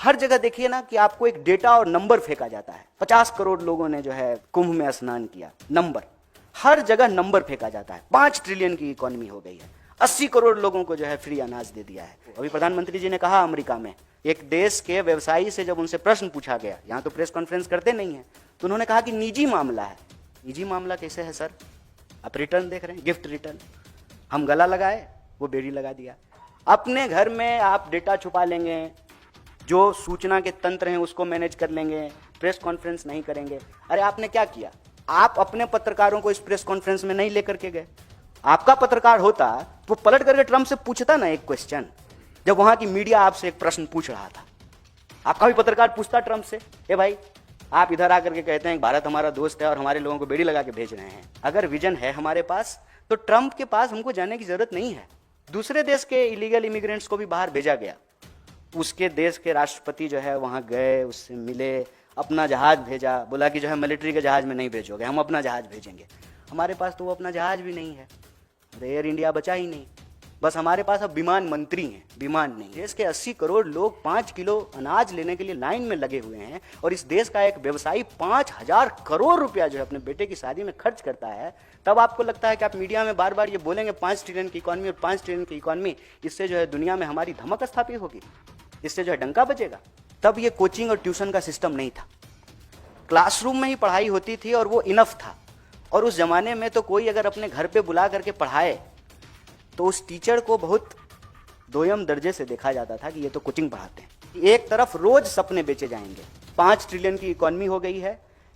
हर जगह देखिए ना कि आपको एक डेटा और नंबर फेंका जाता है। 50 करोड़ लोगों ने जो है कुंभ में स्नान किया, नंबर, हर जगह नंबर फेंका जाता है। 5 ट्रिलियन की इकोनॉमी हो गई है, 80 करोड़ लोगों को जो है फ्री अनाज दे दिया है। अभी प्रधानमंत्री जी ने कहा अमेरिका में एक देश के व्यवसायी से जब उनसे प्रश्न पूछा गया, यहाँ तो प्रेस कॉन्फ्रेंस करते नहीं है, तो उन्होंने कहा कि निजी मामला है। निजी मामला कैसे है सर? आप रिटर्न देख रहे हैं, गिफ्ट रिटर्न, हम गला लगाए, वो बेड़ी लगा दिया। अपने घर में आप डेटा छुपा लेंगे, जो सूचना के तंत्र हैं उसको मैनेज कर लेंगे, प्रेस कॉन्फ्रेंस नहीं करेंगे। अरे आपने क्या किया? आप अपने पत्रकारों को इस प्रेस कॉन्फ्रेंस में नहीं लेकर के गए। आपका पत्रकार होता वो पलट करके ट्रंप से पूछता ना एक क्वेश्चन, जब वहां की मीडिया आपसे एक प्रश्न पूछ रहा था, आपका भी पत्रकार पूछता ट्रंप से, ए भाई आप इधर आकर के कहते हैं भारत हमारा दोस्त है और हमारे लोगों को बेड़ी लगा के भेज रहे हैं। अगर विजन है हमारे पास तो ट्रंप के पास हमको जाने की जरूरत नहीं है। दूसरे देश के इलीगल इमिग्रेंट्स को भी बाहर भेजा गया, उसके देश के राष्ट्रपति जो है वहां गए, उससे मिले, अपना जहाज भेजा, बोला कि जो है मिलिट्री के जहाज में नहीं भेजोगे, हम अपना जहाज भेजेंगे। हमारे पास तो वो अपना जहाज भी नहीं है, एयर इंडिया बचा ही नहीं। बस हमारे पास अब विमान मंत्री हैं, विमान नहीं। देश के 80 करोड़ लोग 5 किलो अनाज लेने के लिए लाइन में लगे हुए हैं, और इस देश का एक व्यवसायी 5,000 करोड़ रुपया जो है अपने बेटे की शादी में खर्च करता है। तब आपको लगता है कि आप मीडिया में बार बार ये बोलेंगे 5 ट्रिलियन की इकॉनमी और 5 ट्रिलियन की इकॉनमी, इससे जो है दुनिया में हमारी धमक स्थापित होगी, इससे जो है डंका बजेगा। तब ये कोचिंग और ट्यूशन का सिस्टम नहीं था, क्लासरूम में ही पढ़ाई होती थी और वो इनफ था। और उस जमाने में तो कोई अगर अपने घर पे बुला करके पढ़ाए तो उस टीचर को बहुत दोयम दर्जे से देखा जाता था कि ये तो कोचिंग पढ़ाते हैं। एक तरफ रोज सपने बेचे जाएंगे, 5 ट्रिलियन की इकोनॉमी हो गई है,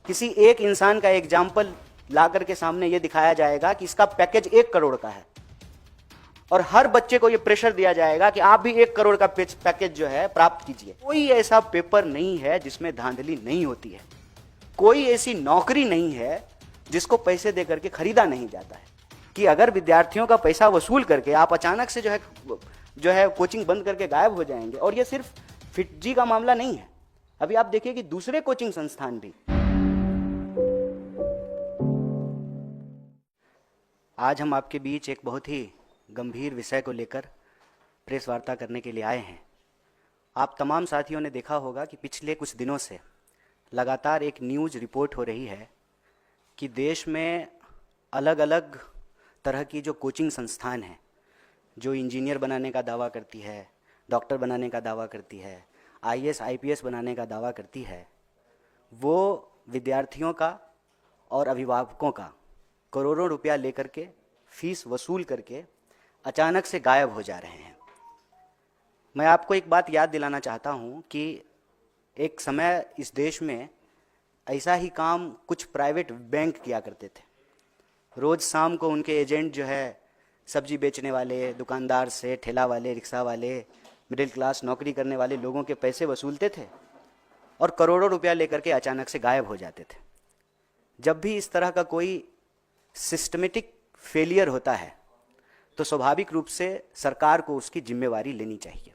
किसी एक इंसान का एग्जाम्पल ला करके सामने ये दिखाया जाएगा कि इसका पैकेज 1 करोड़ का है, और हर बच्चे को ये प्रेशर दिया जाएगा कि आप भी 1 करोड़ का पैकेज जो है प्राप्त कीजिए। कोई ऐसा पेपर नहीं है जिसमें धांधली नहीं होती है, कोई ऐसी नौकरी नहीं है जिसको पैसे दे करके खरीदा नहीं जाता है। कि अगर विद्यार्थियों का पैसा वसूल करके आप अचानक से जो है कोचिंग बंद करके गायब हो जाएंगे। और ये सिर्फ फिटजी का मामला नहीं है, अभी आप देखिए कि दूसरे कोचिंग संस्थान भी। आज हम आपके बीच एक बहुत ही गंभीर विषय को लेकर प्रेस वार्ता करने के लिए आए हैं। आप तमाम साथियों ने देखा होगा कि पिछले कुछ दिनों से लगातार एक न्यूज़ रिपोर्ट हो रही है कि देश में अलग अलग तरह की जो कोचिंग संस्थान हैं, जो इंजीनियर बनाने का दावा करती है, डॉक्टर बनाने का दावा करती है, आईएएस आईपीएस बनाने का दावा करती है, वो विद्यार्थियों का और अभिभावकों का करोड़ों रुपया लेकर के फीस वसूल करके अचानक से गायब हो जा रहे हैं। मैं आपको एक बात याद दिलाना चाहता हूँ कि एक समय इस देश में ऐसा ही काम कुछ प्राइवेट बैंक किया करते थे। रोज़ शाम को उनके एजेंट जो है सब्जी बेचने वाले, दुकानदार से, ठेला वाले, रिक्शा वाले, मिडिल क्लास नौकरी करने वाले लोगों के पैसे वसूलते थे और करोड़ों रुपया लेकर के अचानक से गायब हो जाते थे। जब भी इस तरह का कोई सिस्टमेटिक फेलियर होता है तो स्वाभाविक रूप से सरकार को उसकी जिम्मेवारी लेनी चाहिए।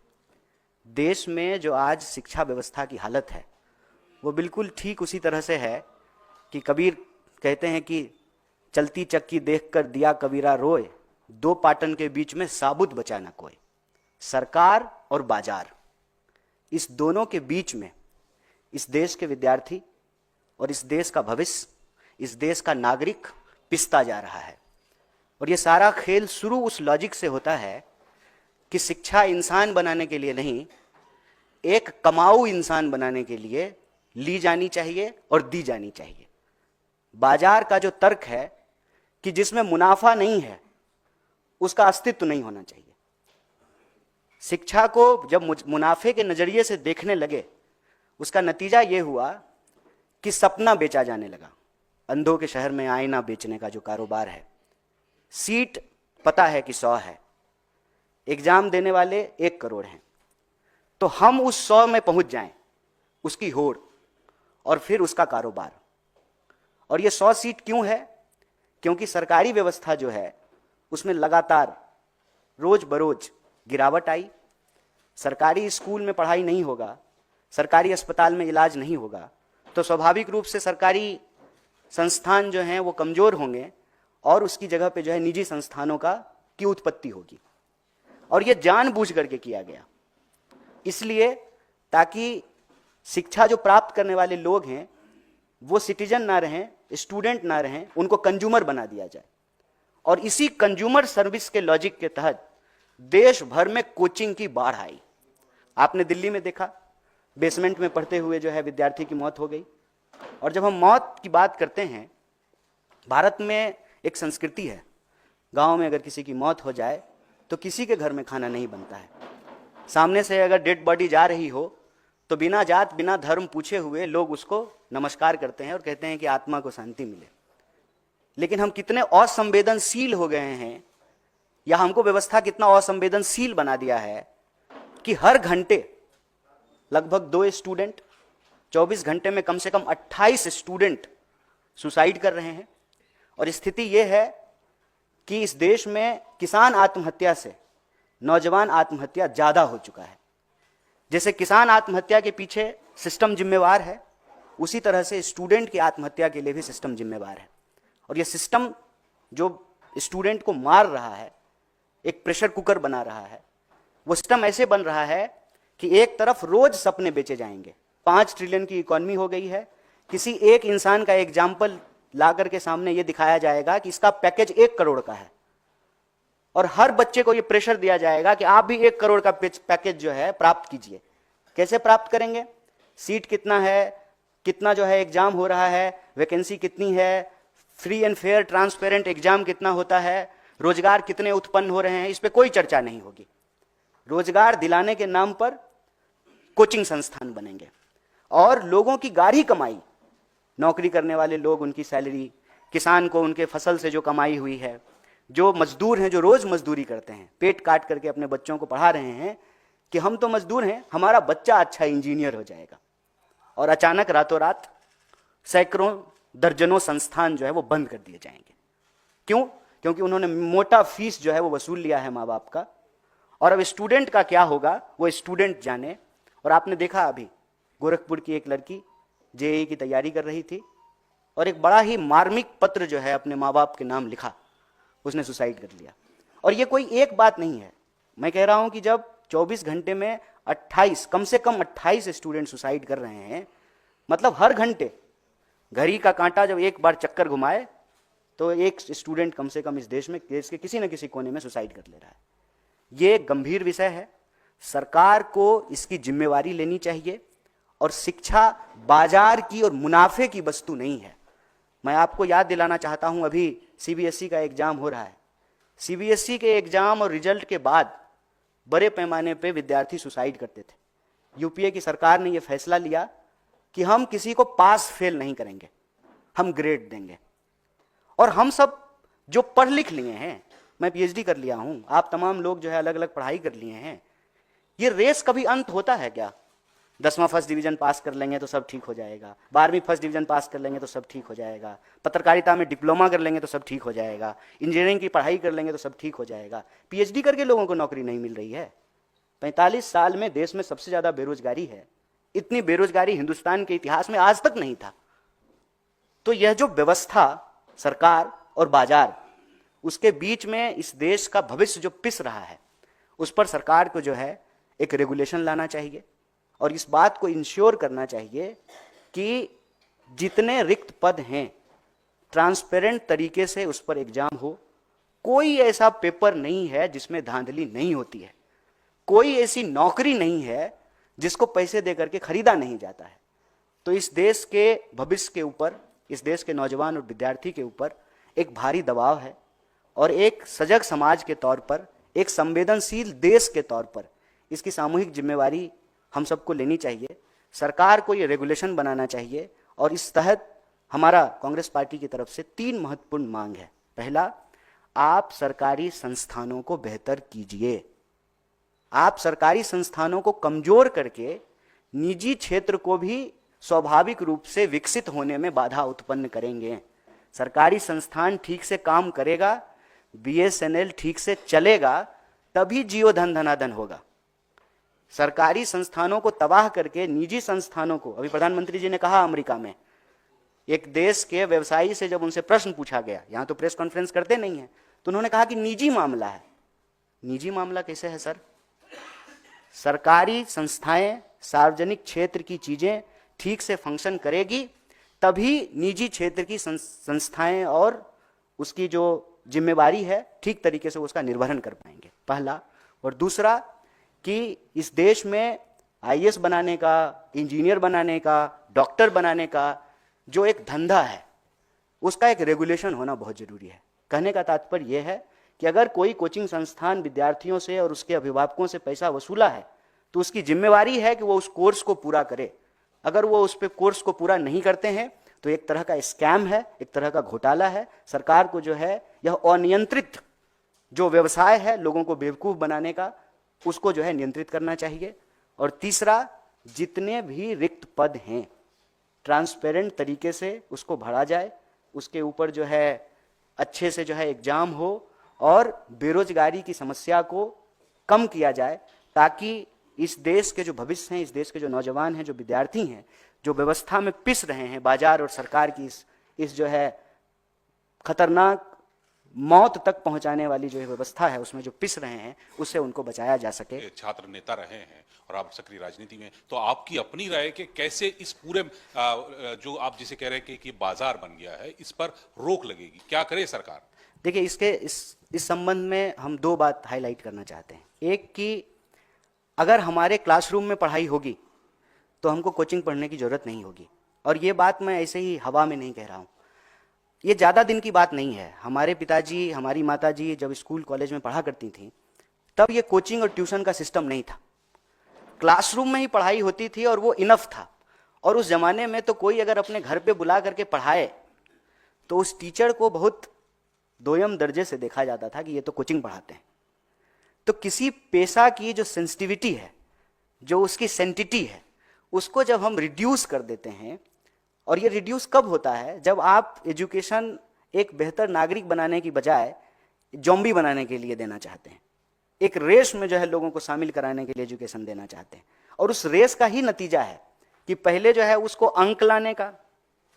देश में जो आज शिक्षा व्यवस्था की हालत है वो बिल्कुल ठीक उसी तरह से है कि कबीर कहते हैं कि चलती चक्की देखकर दिया कबीरा रोए, 2 पाटन के बीच में साबुत बचा ना कोई। सरकार और बाजार, इस दोनों के बीच में इस देश के विद्यार्थी और इस देश का भविष्य, इस देश का नागरिक पिसता जा रहा है। और ये सारा खेल शुरू उस लॉजिक से होता है कि शिक्षा इंसान बनाने के लिए नहीं, एक कमाऊ इंसान बनाने के लिए ली जानी चाहिए और दी जानी चाहिए। बाजार का जो तर्क है कि जिसमें मुनाफा नहीं है उसका अस्तित्व नहीं होना चाहिए। शिक्षा को जब मुनाफे के नजरिए से देखने लगे, उसका नतीजा यह हुआ कि सपना बेचा जाने लगा। अंधों के शहर में आईना बेचने का जो कारोबार है, सीट पता है कि 100 है, एग्जाम देने वाले 1 करोड़ हैं, तो हम उस 100 में पहुंच जाएं, उसकी होड़ और फिर उसका कारोबार। और ये 100 सीट क्यों है? क्योंकि सरकारी व्यवस्था जो है उसमें लगातार रोज बरोज गिरावट आई। सरकारी स्कूल में पढ़ाई नहीं होगा, सरकारी अस्पताल में इलाज नहीं होगा, तो स्वाभाविक रूप से सरकारी संस्थान जो हैं वो कमजोर होंगे और उसकी जगह पे जो है निजी संस्थानों की उत्पत्ति होगी। और ये जानबूझ करके किया गया। इसलिए ताकि शिक्षा जो प्राप्त करने वाले लोग हैं वो सिटीजन ना रहें, स्टूडेंट ना रहें, उनको कंज्यूमर बना दिया जाए। और इसी कंज्यूमर सर्विस के लॉजिक के तहत देश भर में कोचिंग की बाढ़ आई। आपने दिल्ली में देखा, बेसमेंट में पढ़ते हुए जो है विद्यार्थी की मौत हो गई। और जब हम मौत की बात करते हैं, भारत में एक संस्कृति है, गांव में अगर किसी की मौत हो जाए तो किसी के घर में खाना नहीं बनता है। सामने से अगर डेड बॉडी जा रही हो तो बिना जात बिना धर्म पूछे हुए लोग उसको नमस्कार करते हैं और कहते हैं कि आत्मा को शांति मिले। लेकिन हम कितने असंवेदनशील हो गए हैं, या हमको व्यवस्था कितना असंवेदनशील बना दिया है कि हर घंटे लगभग 2 स्टूडेंट, 24 घंटे में कम से कम 28 स्टूडेंट सुसाइड कर रहे हैं। और स्थिति यह है कि इस देश में किसान आत्महत्या से नौजवान आत्महत्या ज्यादा हो चुका है। जैसे किसान आत्महत्या के पीछे सिस्टम जिम्मेवार है, उसी तरह से स्टूडेंट की आत्महत्या के लिए भी सिस्टम जिम्मेवार है। और यह सिस्टम जो स्टूडेंट को मार रहा है, एक प्रेशर कुकर बना रहा है। वो सिस्टम ऐसे बन रहा है कि एक तरफ रोज सपने बेचे जाएंगे। 5 ट्रिलियन की इकोनॉमी हो गई है। किसी एक इंसान का एग्जाम्पल ला करके सामने ये दिखाया जाएगा कि इसका पैकेज 1 करोड़ का है, और हर बच्चे को ये प्रेशर दिया जाएगा कि आप भी 1 करोड़ का पैकेज जो है प्राप्त कीजिए। कैसे प्राप्त करेंगे? सीट कितना है, कितना जो है एग्जाम हो रहा है, वैकेंसी कितनी है, free and fair transparent exam कितना होता है, रोजगार कितने उत्पन्न हो रहे हैं, इस पे कोई चर्चा नहीं होगी। रोजगार दिलाने के नाम पर कोचिंग संस्थान बनेंगे और लोगों की गाढ़ी कमाई, नौकरी करने वाले लोग उनकी सैलरी, किसान को उनके फसल से जो कमाई हुई है, जो मजदूर हैं जो रोज मजदूरी करते हैं, पेट काट करके अपने बच्चों को पढ़ा रहे हैं कि हम तो मजदूर हैं, हमारा बच्चा अच्छा इंजीनियर हो जाएगा। और अचानक रातों रात सैकड़ों दर्जनों संस्थान जो है वो बंद कर दिए जाएंगे। क्यों? क्योंकि उन्होंने मोटा फीस जो है वो वसूल लिया है माँ बाप का। और अब स्टूडेंट का क्या होगा वो स्टूडेंट जाने। और आपने देखा अभी गोरखपुर की एक लड़की जेईई की तैयारी कर रही थी और एक बड़ा ही मार्मिक पत्र जो है अपने माँ बाप के नाम लिखा, उसने सुसाइड कर लिया। और ये कोई एक बात नहीं है, मैं कह रहा हूं कि जब 24 घंटे में 28, कम से कम 28 स्टूडेंट सुसाइड कर रहे हैं, मतलब हर घंटे घड़ी का कांटा जब एक बार चक्कर घुमाए तो एक स्टूडेंट कम से कम इस देश के किसी न किसी कोने में सुसाइड कर ले रहा है। ये गंभीर विषय है, सरकार को इसकी जिम्मेवारी लेनी चाहिए। और शिक्षा बाजार की और मुनाफे की वस्तु नहीं है। मैं आपको याद दिलाना चाहता हूं, अभी सीबीएसई का एग्जाम हो रहा है। सीबीएसई के एग्जाम और रिजल्ट के बाद बड़े पैमाने पे विद्यार्थी सुसाइड करते थे। यूपीए की सरकार ने यह फैसला लिया कि हम किसी को पास फेल नहीं करेंगे, हम ग्रेड देंगे। और हम सब जो पढ़ लिख लिए हैं, मैं पीएचडी कर लिया हूं, आप तमाम लोग जो है अलग अलग पढ़ाई कर लिए हैं, ये रेस कभी अंत होता है क्या? 10वां फर्स्ट डिवीजन पास कर लेंगे तो सब ठीक हो जाएगा, 12वीं फर्स्ट डिवीजन पास कर लेंगे तो सब ठीक हो जाएगा, पत्रकारिता में डिप्लोमा कर लेंगे तो सब ठीक हो जाएगा, इंजीनियरिंग की पढ़ाई कर लेंगे तो सब ठीक हो जाएगा। पीएचडी करके लोगों को नौकरी नहीं मिल रही है। 45 साल में देश में सबसे ज्यादा बेरोजगारी है। इतनी बेरोजगारी हिंदुस्तान के इतिहास में आज तक नहीं था। तो यह जो व्यवस्था, सरकार और बाजार, उसके बीच में इस देश का भविष्य जो पिस रहा है, उस पर सरकार को जो है एक रेगुलेशन लाना चाहिए और इस बात को इंश्योर करना चाहिए कि जितने रिक्त पद हैं ट्रांसपेरेंट तरीके से उस पर एग्जाम हो। कोई ऐसा पेपर नहीं है जिसमें धांधली नहीं होती है, कोई ऐसी नौकरी नहीं है जिसको पैसे दे करके खरीदा नहीं जाता है। तो इस देश के भविष्य के ऊपर, इस देश के नौजवान और विद्यार्थी के ऊपर एक भारी दबाव है और एक सजग समाज के तौर पर, एक संवेदनशील देश के तौर पर इसकी सामूहिक जिम्मेवारी हम सबको लेनी चाहिए। सरकार को ये रेगुलेशन बनाना चाहिए और इस तहत हमारा कांग्रेस पार्टी की तरफ से 3 महत्वपूर्ण मांग है। पहला, आप सरकारी संस्थानों को बेहतर कीजिए। आप सरकारी संस्थानों को कमजोर करके निजी क्षेत्र को भी स्वाभाविक रूप से विकसित होने में बाधा उत्पन्न करेंगे। सरकारी संस्थान ठीक से काम करेगा, बीएसएनएल ठीक से चलेगा, तभी जियो धन धनाधन होगा। सरकारी संस्थानों को तबाह करके निजी संस्थानों को, अभी प्रधानमंत्री जी ने कहा अमेरिका में एक देश के व्यवसायी से जब उनसे प्रश्न पूछा गया, यहां तो प्रेस कॉन्फ्रेंस करते नहीं है, तो उन्होंने कहा कि निजी मामला है। निजी मामला कैसे है सर? सरकारी संस्थाएं सार्वजनिक क्षेत्र की चीजें ठीक से फंक्शन करेगी, तभी निजी क्षेत्र की संस्थाएं और उसकी जो जिम्मेवारी है ठीक तरीके से उसका निर्वहन कर पाएंगे, पहला। और दूसरा कि इस देश में आईएएस बनाने का, इंजीनियर बनाने का, डॉक्टर बनाने का जो एक धंधा है, उसका एक रेगुलेशन होना बहुत जरूरी है। कहने का तात्पर्य यह है कि अगर कोई कोचिंग संस्थान विद्यार्थियों से और उसके अभिभावकों से पैसा वसूला है तो उसकी जिम्मेवारी है कि वो उस कोर्स को पूरा करे। अगर वो उस पे कोर्स को पूरा नहीं करते हैं तो एक तरह का स्कैम है, एक तरह का घोटाला है। सरकार को जो है यह अनियंत्रित जो व्यवसाय है लोगों को बेवकूफ बनाने का, उसको जो है नियंत्रित करना चाहिए। और तीसरा, जितने भी रिक्त पद हैं ट्रांसपेरेंट तरीके से उसको भरा जाए, उसके ऊपर जो है अच्छे से जो है एग्जाम हो और बेरोजगारी की समस्या को कम किया जाए, ताकि इस देश के जो भविष्य हैं, इस देश के जो नौजवान हैं, जो विद्यार्थी हैं, जो व्यवस्था में पिस रहे हैं, बाजार और सरकार की इस जो है खतरनाक मौत तक पहुंचाने वाली जो व्यवस्था है उसमें जो पिस रहे हैं, उससे उनको बचाया जा सके। छात्र नेता रहे हैं और आप सक्रिय राजनीति में, तो आपकी अपनी राय कि कैसे इस पूरे जो आप जिसे कह रहे हैं कि बाजार बन गया है, इस पर रोक लगेगी, क्या करे सरकार? देखिए, इस संबंध में हम दो बात हाईलाइट करना चाहते हैं। एक कि अगर हमारे क्लासरूम में पढ़ाई होगी तो हमको कोचिंग पढ़ने की जरूरत नहीं होगी। और ये बात मैं ऐसे ही हवा में नहीं कह रहा हूँ, ये ज़्यादा दिन की बात नहीं है। हमारे पिताजी, हमारी माताजी जब स्कूल कॉलेज में पढ़ा करती थी तब ये कोचिंग और ट्यूशन का सिस्टम नहीं था, क्लासरूम में ही पढ़ाई होती थी और वो इनफ था। और उस जमाने में तो कोई अगर अपने घर पे बुला करके पढ़ाए तो उस टीचर को बहुत दोयम दर्जे से देखा जाता था कि ये तो कोचिंग पढ़ाते हैं। तो किसी पेशा की जो सेंसिटिविटी है, जो उसकी सेंटिटी है, उसको जब हम रिड्यूस कर देते हैं, और ये रिड्यूस कब होता है? जब आप एजुकेशन एक बेहतर नागरिक बनाने की बजाय जॉम्बी बनाने के लिए देना चाहते हैं, एक रेस में जो है लोगों को शामिल कराने के लिए एजुकेशन देना चाहते हैं। और उस रेस का ही नतीजा है कि पहले जो है उसको अंक लाने का,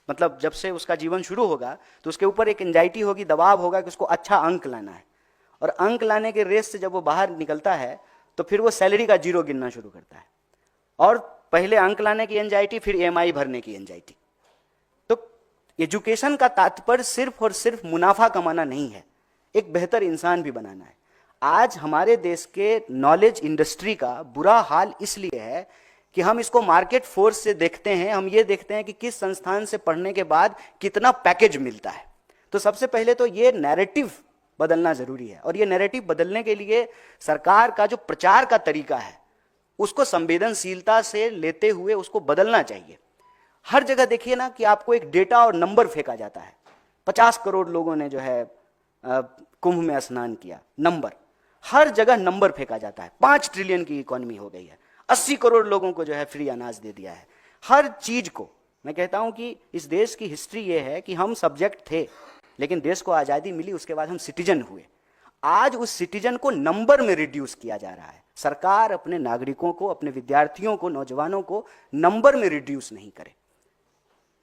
मतलब जब से उसका जीवन शुरू होगा तो उसके ऊपर एक एंजाइटी होगी, दबाव होगा कि उसको अच्छा अंक लाना है। और अंक लाने के रेस से जब वो बाहर निकलता है तो फिर वो सैलरी का जीरो गिनना शुरू करता है। और पहले अंक लाने की एंजाइटी, फिर ईएमआई भरने की एंजाइटी। तो एजुकेशन का तात्पर्य सिर्फ और सिर्फ मुनाफा कमाना नहीं है, एक बेहतर इंसान भी बनाना है। आज हमारे देश के नॉलेज इंडस्ट्री का बुरा हाल इसलिए है कि हम इसको मार्केट फोर्स से देखते हैं। हम ये देखते हैं कि किस संस्थान से पढ़ने के बाद कितना पैकेज मिलता है। तो सबसे पहले तो ये नैरेटिव बदलना जरूरी है। और ये नैरेटिव बदलने के लिए सरकार का जो प्रचार का तरीका है उसको संवेदनशीलता से लेते हुए उसको बदलना चाहिए। हर जगह देखिए ना कि आपको एक डेटा और नंबर फेंका जाता है। 50 करोड़ लोगों ने जो है कुंभ में स्नान किया, नंबर, हर जगह नंबर फेंका जाता है। 5 ट्रिलियन की इकोनॉमी हो गई है, 80 करोड़ लोगों को जो है फ्री अनाज दे दिया है। हर चीज को मैं कहता हूं कि इस देश की हिस्ट्री ये है कि हम सब्जेक्ट थे, लेकिन देश को आजादी मिली, उसके बाद हम सिटीजन हुए। आज उस सिटीजन को नंबर में रिड्यूस किया जा रहा है। सरकार अपने नागरिकों को, अपने विद्यार्थियों को, नौजवानों को नंबर में रिड्यूस नहीं करे।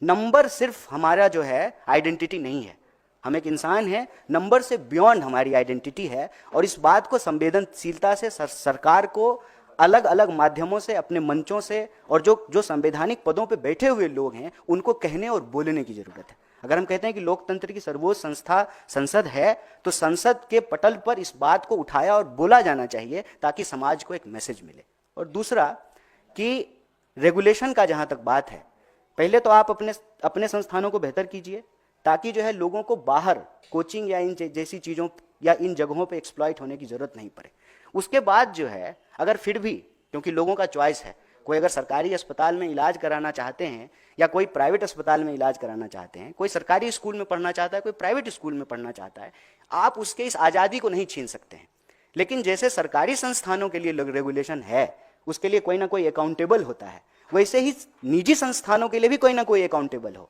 नंबर सिर्फ हमारा जो है आइडेंटिटी नहीं है, हम एक इंसान हैं, नंबर से बियॉन्ड हमारी आइडेंटिटी है। और इस बात को संवेदनशीलता से सरकार को अलग अलग माध्यमों से, अपने मंचों से, और जो संवैधानिक पदों पे बैठे हुए लोग हैं उनको कहने और बोलने की जरूरत है। अगर हम कहते हैं कि लोकतंत्र की सर्वोच्च संस्था संसद है, तो संसद के पटल पर इस बात को उठाया और बोला जाना चाहिए ताकि समाज को एक मैसेज मिले। और दूसरा कि रेगुलेशन का जहां तक बात है, पहले तो आप अपने संस्थानों को बेहतर कीजिए ताकि जो है लोगों को बाहर कोचिंग या इन जैसी चीज़ों या इन जगहों पे एक्सप्लॉइट होने की जरूरत नहीं पड़े। उसके बाद जो है अगर फिर भी, क्योंकि लोगों का चॉइस है, कोई अगर सरकारी अस्पताल में इलाज कराना चाहते हैं या कोई प्राइवेट अस्पताल में इलाज कराना चाहते हैं, कोई सरकारी स्कूल में पढ़ना चाहता है, कोई प्राइवेट स्कूल में पढ़ना चाहता है, आप उसके इस आज़ादी को नहीं छीन सकते हैं। लेकिन जैसे सरकारी संस्थानों के लिए रेगुलेशन है, उसके लिए कोई ना कोई अकाउंटेबल होता है, वैसे ही निजी संस्थानों के लिए भी कोई ना कोई अकाउंटेबल हो।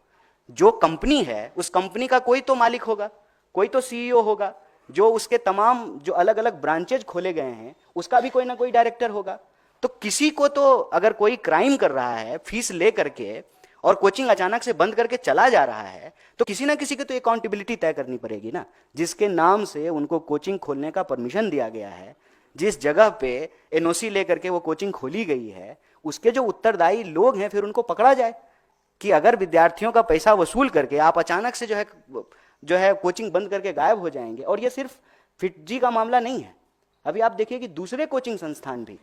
जो कंपनी है उस कंपनी का कोई तो मालिक होगा, कोई तो सीईओ होगा, जो उसके तमाम जो अलग अलग ब्रांचेज खोले गए हैं उसका भी कोई ना कोई डायरेक्टर होगा। तो किसी को तो, अगर कोई क्राइम कर रहा है फीस ले करके और कोचिंग अचानक से बंद करके चला जा रहा है, तो किसी ना किसी की तो अकाउंटेबिलिटी तय करनी पड़ेगी ना। जिसके नाम से उनको कोचिंग खोलने का परमिशन दिया गया है, जिस जगह पे एनओसी लेकर के वो कोचिंग खोली गई है, उसके जो उत्तरदायी लोग हैं फिर उनको पकड़ा जाए कि अगर विद्यार्थियों का पैसा वसूल करके आप अचानक से जो है कोचिंग बंद करके गायब हो जाएंगे। और ये सिर्फ फिटजी का मामला नहीं है, अभी आप देखिए कि दूसरे कोचिंग संस्थान भी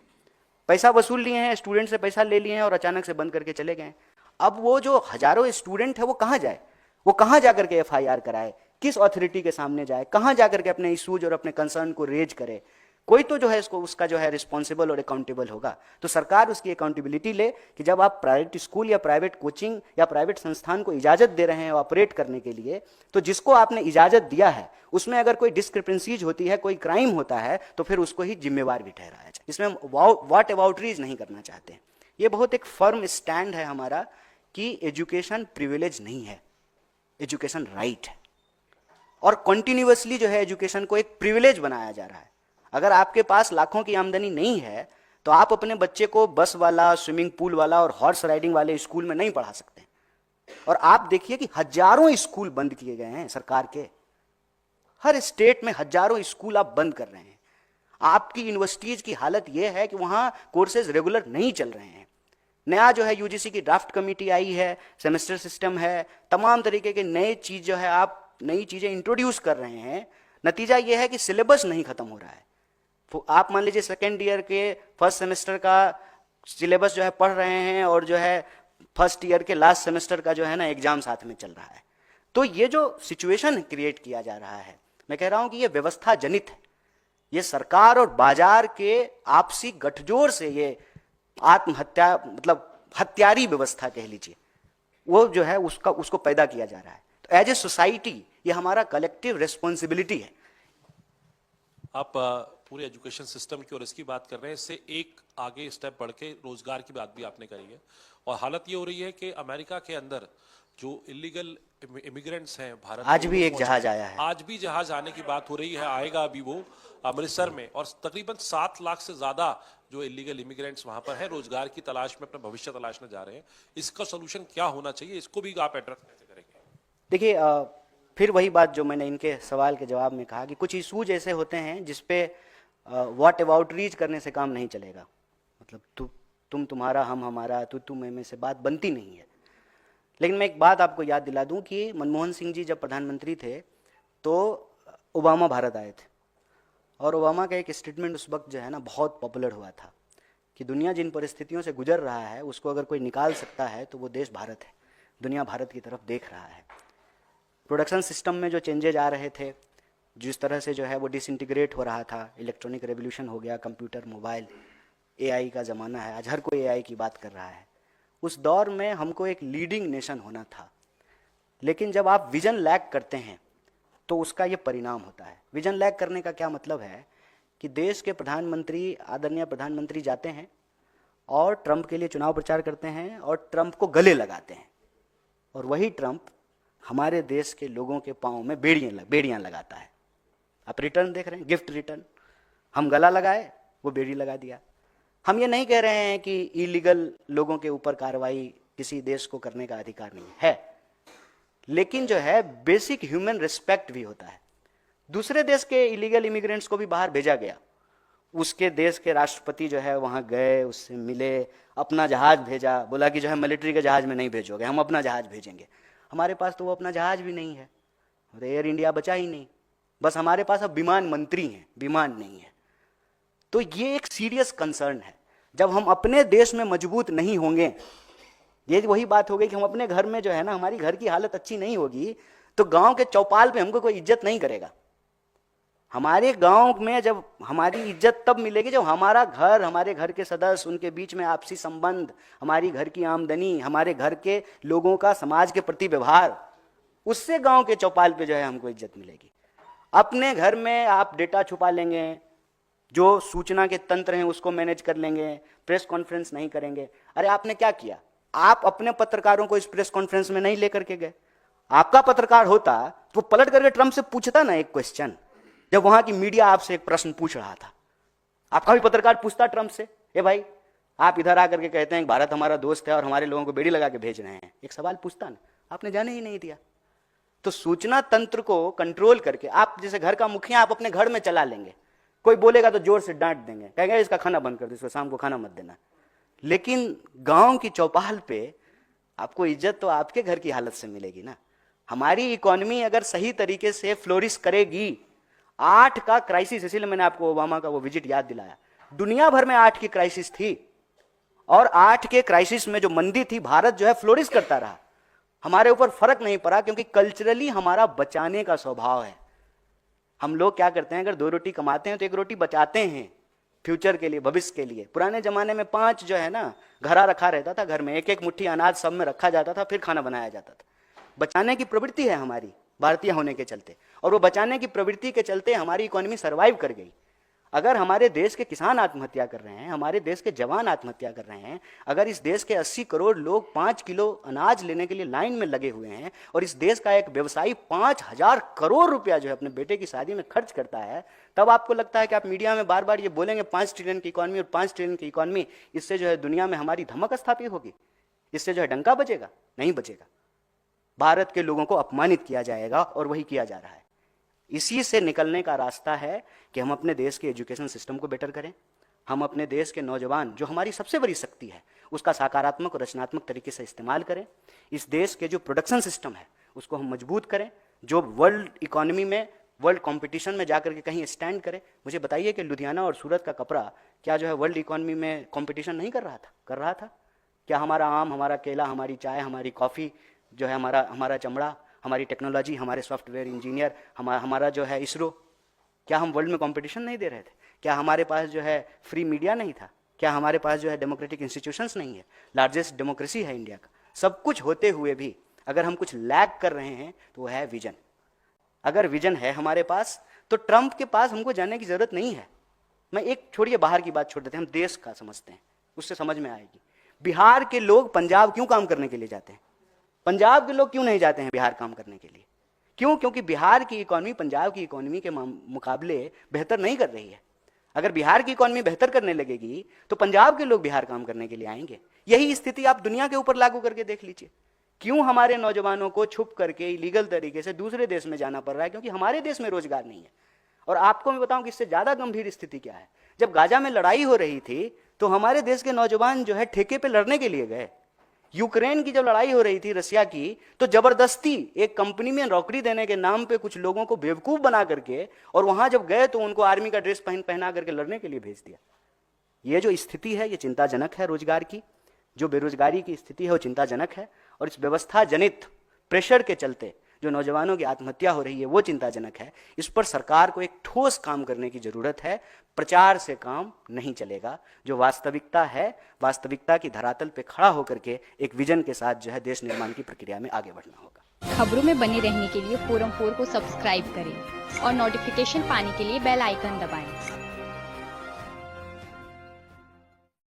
पैसा वसूल लिए हैं, स्टूडेंट से पैसा ले लिए हैं और अचानक से बंद करके चले गए। अब वो जो हजारों स्टूडेंट है वो कहाँ जाए, वो कहाँ जाकर के एफआईआर कराए, किस अथॉरिटी के सामने जाए, कहाँ जाकर के अपने इश्यूज और अपने कंसर्न को रेज करे। कोई तो जो है इसको उसका जो है रिस्पॉन्सिबल और अकाउंटेबल होगा। तो सरकार उसकी अकाउंटेबिलिटी ले कि जब आप प्राइवेट स्कूल या प्राइवेट कोचिंग या प्राइवेट संस्थान को इजाजत दे रहे हैं ऑपरेट करने के लिए, तो जिसको आपने इजाजत दिया है उसमें अगर कोई डिस्क्रिपेंसीज होती है, कोई क्राइम होता है, तो फिर उसको ही जिम्मेवार भी ठहराया जाए। इसमें हम व्हाट अबाउटरीज नहीं करना चाहते हैं। ये बहुत एक फर्म स्टैंड है हमारा कि एजुकेशन प्रिविलेज नहीं है, एजुकेशन राइट है। और कंटिन्यूअसली जो है एजुकेशन को एक प्रिविलेज बनाया जा रहा है। अगर आपके पास लाखों की आमदनी नहीं है तो आप अपने बच्चे को बस वाला, स्विमिंग पूल वाला और हॉर्स राइडिंग वाले स्कूल में नहीं पढ़ा सकते। और आप देखिए कि हजारों स्कूल बंद किए गए हैं सरकार के, हर स्टेट में हजारों स्कूल आप बंद कर रहे हैं। आपकी यूनिवर्सिटीज की हालत यह है कि वहां कोर्सेज रेगुलर नहीं चल रहे हैं। नया जो है यूजीसी की ड्राफ्ट कमेटी आई है, सेमेस्टर सिस्टम है, तमाम तरीके के नए चीज जो है आप नई चीजें इंट्रोड्यूस कर रहे हैं। नतीजा यह है कि सिलेबस नहीं खत्म हो रहा है। तो आप मान लीजिए सेकेंड ईयर के फर्स्ट सेमेस्टर का सिलेबस जो है पढ़ रहे हैं और जो है फर्स्ट ईयर के लास्ट सेमेस्टर का जो है ना एग्जाम साथ में चल रहा है। तो ये जो सिचुएशन क्रिएट किया जा रहा है, मैं कह रहा हूं कि ये व्यवस्था जनित है। ये सरकार और बाजार के आपसी गठजोड़ से ये आत्महत्या मतलब हत्यारी व्यवस्था कह लीजिए, वो जो है उसको पैदा किया जा रहा है। तो एज ए सोसाइटी ये हमारा कलेक्टिव रिस्पॉन्सिबिलिटी है। आप पूरे एजुकेशन सिस्टम की और इसकी बात कर रहे हैं, इससे एक आगे स्टेप बढ़ के रोजगार की बात भी आपने करी है। और हालत ये हो रही है कि अमेरिका के अंदर जो इलीगल इमिग्रेंट्स हैं भारत, आज भी एक जहाज आया है, आज भी जहाज आने की बात हो रही है, आएगा अभी वो अमृतसर में। और तकरीबन 7 लाख से ज्यादा जो इलीगल इमिग्रेंट्स वहां पर है, रोजगार की तलाश में अपना भविष्य तलाशने जा रहे हैं। इसका सोल्यूशन क्या होना चाहिए, इसको भी आप एड्रेस कैसे करेंगे? देखिए फिर वही बात जो मैंने इनके सवाल के जवाब में कहा कि कुछ इशूज ऐसे होते हैं जिसपे व्हाट अबाउट रीच करने से काम नहीं चलेगा। मतलब तुम तुम्हारा, हम हमारा, तू मैं से बात बनती नहीं है। लेकिन मैं एक बात आपको याद दिला दूं कि मनमोहन सिंह जी जब प्रधानमंत्री थे तो ओबामा भारत आए थे, और ओबामा का एक स्टेटमेंट उस वक्त जो है ना बहुत पॉपुलर हुआ था कि दुनिया जिन परिस्थितियों से गुजर रहा है उसको अगर कोई निकाल सकता है तो वो देश भारत है, दुनिया भारत की तरफ देख रहा है। प्रोडक्शन सिस्टम में जो चेंजेज आ रहे थे, जिस तरह से जो है वो डिसइंटीग्रेट हो रहा था, इलेक्ट्रॉनिक रेवोल्यूशन हो गया, कंप्यूटर, मोबाइल, एआई का ज़माना है, आज हर कोई एआई की बात कर रहा है। उस दौर में हमको एक लीडिंग नेशन होना था। लेकिन जब आप विजन लैक करते हैं तो उसका ये परिणाम होता है। विजन लैक करने का क्या मतलब है कि देश के प्रधानमंत्री, आदरणीय प्रधानमंत्री जाते हैं और ट्रंप के लिए चुनाव प्रचार करते हैं और ट्रंप को गले लगाते हैं, और वही ट्रंप हमारे देश के लोगों के पाँव में बेड़ियाँ लगाता है। आप रिटर्न देख रहे हैं, गिफ्ट रिटर्न। हम गला लगाए, वो बेड़ी लगा दिया। हम ये नहीं कह रहे हैं कि इलीगल लोगों के ऊपर कार्रवाई किसी देश को करने का अधिकार नहीं है, लेकिन जो है बेसिक ह्यूमन रिस्पेक्ट भी होता है। दूसरे देश के इलीगल इमिग्रेंट्स को भी बाहर भेजा गया, उसके देश के राष्ट्रपति जो है वहाँ गए, उससे मिले, अपना जहाज भेजा, बोला कि जो है मिलिट्री के जहाज में नहीं भेजोगे, हम अपना जहाज भेजेंगे। हमारे पास तो वो अपना जहाज भी नहीं है, और एयर इंडिया बचा ही नहीं। बस हमारे पास अब विमान मंत्री हैं, विमान नहीं है। तो ये एक सीरियस कंसर्न है। जब हम अपने देश में मजबूत नहीं होंगे, ये वही बात हो गई कि हम अपने घर में जो है ना, हमारी घर की हालत अच्छी नहीं होगी तो गांव के चौपाल पे हमको कोई इज्जत नहीं करेगा। हमारे गांव में जब हमारी इज्जत तब मिलेगी जब हमारा घर, हमारे घर के सदस्य, उनके बीच में आपसी संबंध, हमारी घर की आमदनी, हमारे घर के लोगों का समाज के प्रति व्यवहार, उससे गांव के चौपाल पे जो है हमको इज्जत मिलेगी। अपने घर में आप डेटा छुपा लेंगे, जो सूचना के तंत्र हैं उसको मैनेज कर लेंगे, प्रेस कॉन्फ्रेंस नहीं करेंगे। अरे आपने क्या किया? आप अपने पत्रकारों को इस प्रेस कॉन्फ्रेंस में नहीं लेकर के गए। आपका पत्रकार होता तो वो पलट करके ट्रंप से पूछता ना एक क्वेश्चन, जब वहां की मीडिया आपसे एक प्रश्न पूछ रहा था, आपका भी पत्रकार पूछता ट्रंप से, ए भाई आप इधर आकर के कहते हैं भारत हमारा दोस्त है और हमारे लोगों को बेड़ी लगा के भेज रहे हैं, एक सवाल पूछता ना, आपने जाने ही नहीं दिया। तो सूचना तंत्र को कंट्रोल करके आप जैसे घर का मुखिया आप अपने घर में चला लेंगे, कोई बोलेगा तो जोर से डांट देंगे, कहेंगे इसका खाना बंद कर दो, इसको शाम को खाना मत देना। लेकिन गांव की चौपाल पे आपको इज्जत तो आपके घर की हालत से मिलेगी ना। हमारी इकोनॉमी अगर सही तरीके से फ्लोरिश करेगी, 8 का क्राइसिस, इसीलिए मैंने आपको ओबामा का वो विजिट याद दिलाया, दुनिया भर में 8 की क्राइसिस थी और 8 के क्राइसिस में जो मंदी थी, भारत जो है फ्लोरिश करता रहा। हमारे ऊपर फर्क नहीं पड़ा क्योंकि कल्चरली हमारा बचाने का स्वभाव है। हम लोग क्या करते हैं, अगर 2 रोटी कमाते हैं तो 1 रोटी बचाते हैं फ्यूचर के लिए, भविष्य के लिए। पुराने जमाने में 5 जो है ना घड़ा रखा रहता था, घर में 1-1 मुट्ठी अनाज सब में रखा जाता था, फिर खाना बनाया जाता था। बचाने की प्रवृत्ति है हमारी भारतीय होने के चलते, और वो बचाने की प्रवृत्ति के चलते हमारी इकोनॉमी सर्वाइव कर गई। अगर हमारे देश के किसान आत्महत्या कर रहे हैं, हमारे देश के जवान आत्महत्या कर रहे हैं, अगर इस देश के 80 करोड़ लोग 5 किलो अनाज लेने के लिए लाइन में लगे हुए हैं और इस देश का एक व्यवसायी 5,000 करोड़ रुपया जो है अपने बेटे की शादी में खर्च करता है, तब आपको लगता है कि आप मीडिया में बार बार ये बोलेंगे 5 ट्रिलियन की इकॉनमी और 5 ट्रिलियन की इकॉनमी, इससे जो है दुनिया में हमारी धमक स्थापित होगी, इससे जो है डंका बजेगा? नहीं बजेगा। भारत के लोगों को अपमानित किया जाएगा और वही किया जा रहा है। इसी से निकलने का रास्ता है कि हम अपने देश के एजुकेशन सिस्टम को बेटर करें, हम अपने देश के नौजवान जो हमारी सबसे बड़ी शक्ति है उसका सकारात्मक और रचनात्मक तरीके से इस्तेमाल करें, इस देश के जो प्रोडक्शन सिस्टम है उसको हम मजबूत करें, जो वर्ल्ड इकोनॉमी में, वर्ल्ड कंपटीशन में जाकर के कहीं स्टैंड करें। मुझे बताइए कि लुधियाना और सूरत का कपड़ा क्या जो है वर्ल्ड इकोनॉमी में कंपटीशन नहीं कर रहा था? कर रहा था। क्या हमारा आम, हमारा केला, हमारी चाय, हमारी कॉफ़ी जो है, हमारा चमड़ा, हमारी टेक्नोलॉजी, हमारे सॉफ्टवेयर इंजीनियर, हमारा जो है इसरो, क्या हम वर्ल्ड में कंपटीशन नहीं दे रहे थे? क्या हमारे पास जो है फ्री मीडिया नहीं था? क्या हमारे पास जो है डेमोक्रेटिक इंस्टीट्यूशंस नहीं है? लार्जेस्ट डेमोक्रेसी है इंडिया का। सब कुछ होते हुए भी अगर हम कुछ लैग कर रहे हैं तो वो है विजन। अगर विजन है हमारे पास तो ट्रंप के पास हमको जाने की जरूरत नहीं है। मैं एक छोड़िए बाहर की बात छोड़ देते हैं, हम देश का समझते हैं, उससे समझ में आएगी। बिहार के लोग पंजाब क्यों काम करने के लिए जाते हैं? पंजाब के लोग क्यों नहीं जाते हैं बिहार काम करने के लिए? क्यों? क्योंकि बिहार की इकोनॉमी पंजाब की इकोनॉमी के मुकाबले बेहतर नहीं कर रही है। अगर बिहार की इकोनॉमी बेहतर करने लगेगी तो पंजाब के लोग बिहार काम करने के लिए आएंगे। यही स्थिति आप दुनिया के ऊपर लागू करके देख लीजिए। क्यों हमारे नौजवानों को छुप करके इलीगल तरीके से दूसरे देश में जाना पड़ रहा है? क्योंकि हमारे देश में रोजगार नहीं है। और आपको मैं बताऊं कि इससे ज्यादा गंभीर स्थिति क्या है। जब गाजा में लड़ाई हो रही थी तो हमारे देश के नौजवान जो है ठेके पे लड़ने के लिए गए। यूक्रेन की जब लड़ाई हो रही थी रसिया की, तो जबरदस्ती एक कंपनी में नौकरी देने के नाम पे कुछ लोगों को बेवकूफ बना करके, और वहां जब गए तो उनको आर्मी का ड्रेस पहना करके लड़ने के लिए भेज दिया। ये जो स्थिति है ये चिंताजनक है। रोजगार की जो बेरोजगारी की स्थिति है वो चिंताजनक है, और इस व्यवस्था जनित प्रेशर के चलते जो नौजवानों की आत्महत्या हो रही है वो चिंताजनक है। इस पर सरकार को एक ठोस काम करने की जरूरत है। प्रचार से काम नहीं चलेगा। जो वास्तविकता है, वास्तविकता की धरातल पे खड़ा होकर के एक विजन के साथ जो है देश निर्माण की प्रक्रिया में आगे बढ़ना होगा। खबरों में बने रहने के लिए फोरम 4 को सब्सक्राइब करें और नोटिफिकेशन पाने के लिए बेल आइकन दबाएं।